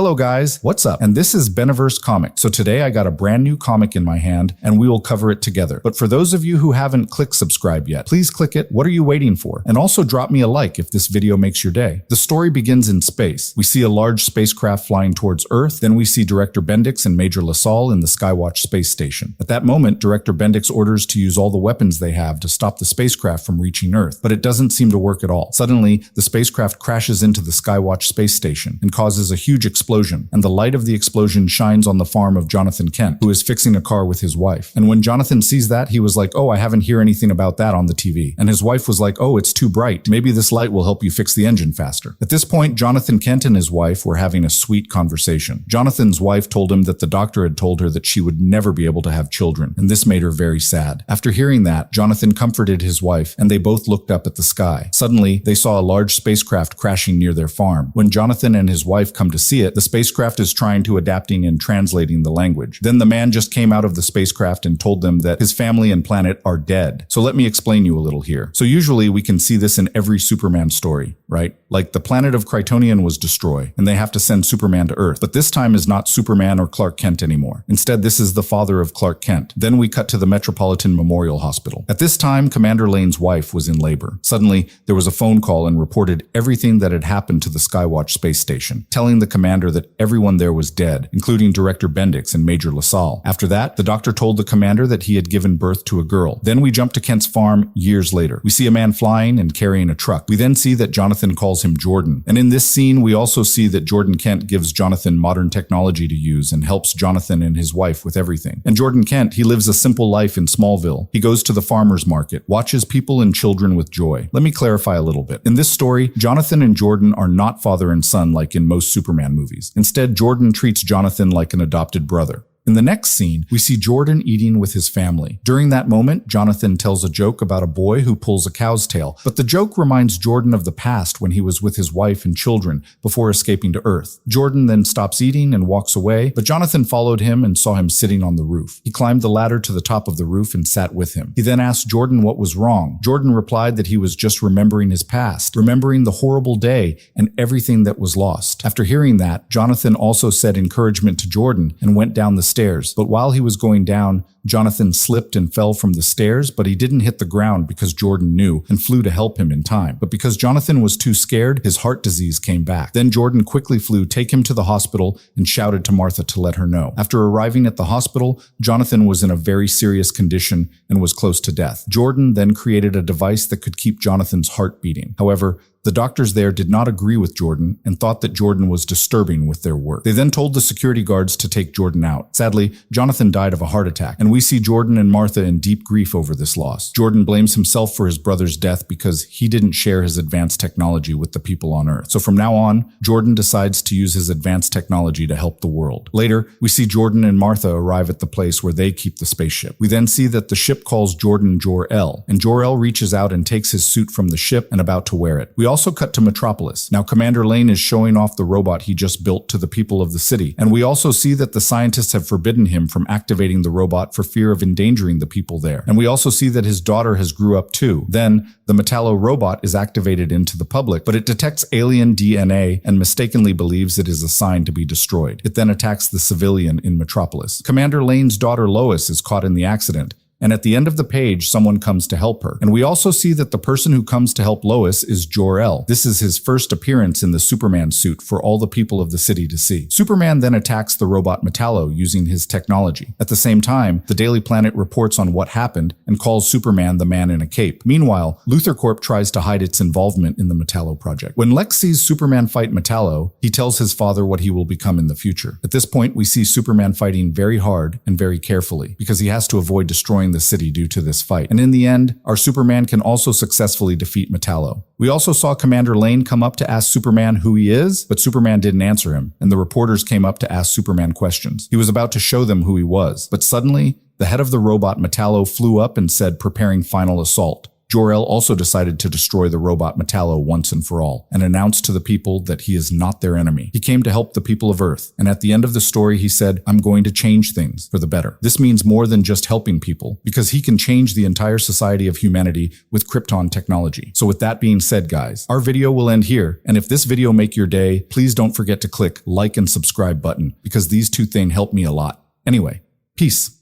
Hello guys, what's up? And this is Beneverse Comics. So today I got a brand new comic in my hand and we will cover it together. But for those of you who haven't clicked subscribe yet, please click it. What are you waiting for? And also drop me a like if this video makes your day. The story begins in space. We see a large spacecraft flying towards Earth. Then we see Director Bendix and Major LaSalle in the Skywatch space station. At that moment, Director Bendix orders to use all the weapons they have to stop the spacecraft from reaching Earth. But it doesn't seem to work at all. Suddenly, the spacecraft crashes into the Skywatch space station and causes a huge explosion. And the light of the explosion shines on the farm of Jonathan Kent, who is fixing a car with his wife. And when Jonathan sees that, he was like, oh, I haven't heard anything about that on the TV. And his wife was like, oh, it's too bright. Maybe this light will help you fix the engine faster. At this point, Jonathan Kent and his wife were having a sweet conversation. Jonathan's wife told him that the doctor had told her that she would never be able to have children, and this made her very sad. After hearing that, Jonathan comforted his wife, and they both looked up at the sky. Suddenly, they saw a large spacecraft crashing near their farm. When Jonathan and his wife come to see it, the spacecraft is trying to adapting and translating the language. Then the man just came out of the spacecraft and told them that his family and planet are dead. So let me explain you a little here. So usually we can see this in every Superman story, right? Like the planet of Kryptonian was destroyed, and they have to send Superman to Earth. But this time is not Superman or Clark Kent anymore. Instead, this is the father of Clark Kent. Then we cut to the Metropolitan Memorial Hospital. At this time, Commander Lane's wife was in labor. Suddenly, there was a phone call and reported everything that had happened to the Skywatch space station, telling the commander that everyone there was dead, including Director Bendix and Major LaSalle. After that, the doctor told the commander that he had given birth to a girl. Then we jump to Kent's farm years later. We see a man flying and carrying a truck. We then see that Jonathan calls him Jordan. And in this scene, we also see that Jordan Kent gives Jonathan modern technology to use and helps Jonathan and his wife with everything. And Jordan Kent, he lives a simple life in Smallville. He goes to the farmer's market, watches people and children with joy. Let me clarify a little bit. In this story, Jonathan and Jordan are not father and son like in most Superman movies. Instead, Jordan treats Jonathan like an adopted brother. In the next scene, we see Jordan eating with his family. During that moment, Jonathan tells a joke about a boy who pulls a cow's tail, but the joke reminds Jordan of the past when he was with his wife and children before escaping to Earth. Jordan then stops eating and walks away, but Jonathan followed him and saw him sitting on the roof. He climbed the ladder to the top of the roof and sat with him. He then asked Jordan what was wrong. Jordan replied that he was just remembering his past, remembering the horrible day and everything that was lost. After hearing that, Jonathan also said encouragement to Jordan and went down the stairs, but while he was going down, Jonathan slipped and fell from the stairs, but he didn't hit the ground because Jordan knew and flew to help him in time. But because Jonathan was too scared, his heart disease came back. Then Jordan quickly flew, take him to the hospital, and shouted to Martha to let her know. After arriving at the hospital, Jonathan was in a very serious condition and was close to death. Jordan then created a device that could keep Jonathan's heart beating. However, the doctors there did not agree with Jordan and thought that Jordan was disturbing with their work. They then told the security guards to take Jordan out. Sadly, Jonathan died of a heart attack, and we see Jordan and Martha in deep grief over this loss. Jordan blames himself for his brother's death because he didn't share his advanced technology with the people on Earth. So from now on, Jordan decides to use his advanced technology to help the world. Later, we see Jordan and Martha arrive at the place where they keep the spaceship. We then see that the ship calls Jordan Jor-El, and Jor-El reaches out and takes his suit from the ship and about to wear it. We also cut to Metropolis. Now Commander Lane is showing off the robot he just built to the people of the city, and we also see that the scientists have forbidden him from activating the robot for fear of endangering the people there. And we also see that his daughter has grew up too. Then the Metallo robot is activated into the public, but it detects alien DNA and mistakenly believes it is a sign to be destroyed. It then attacks the civilian in Metropolis. Commander Lane's daughter Lois is caught in the accident, and at the end of the page, someone comes to help her. And we also see that the person who comes to help Lois is Jor-El. This is his first appearance in the Superman suit for all the people of the city to see. Superman then attacks the robot Metallo using his technology. At the same time, the Daily Planet reports on what happened and calls Superman the man in a cape. Meanwhile, Luthor Corp tries to hide its involvement in the Metallo project. When Lex sees Superman fight Metallo, he tells his father what he will become in the future. At this point, we see Superman fighting very hard and very carefully because he has to avoid destroying the city due to this fight. And in the end, our Superman can also successfully defeat Metallo. We also saw Commander Lane come up to ask Superman who he is, but Superman didn't answer him, and the reporters came up to ask Superman questions. He was about to show them who he was, but suddenly, the head of the robot Metallo flew up and said, preparing final assault. Jor-El also decided to destroy the robot Metallo once and for all, and announced to the people that he is not their enemy. He came to help the people of Earth, and at the end of the story he said, "I'm going to change things for the better." This means more than just helping people, because he can change the entire society of humanity with Krypton technology. So with that being said, guys, our video will end here, and if this video make your day, please don't forget to click like and subscribe button, because these two things help me a lot. Anyway, peace.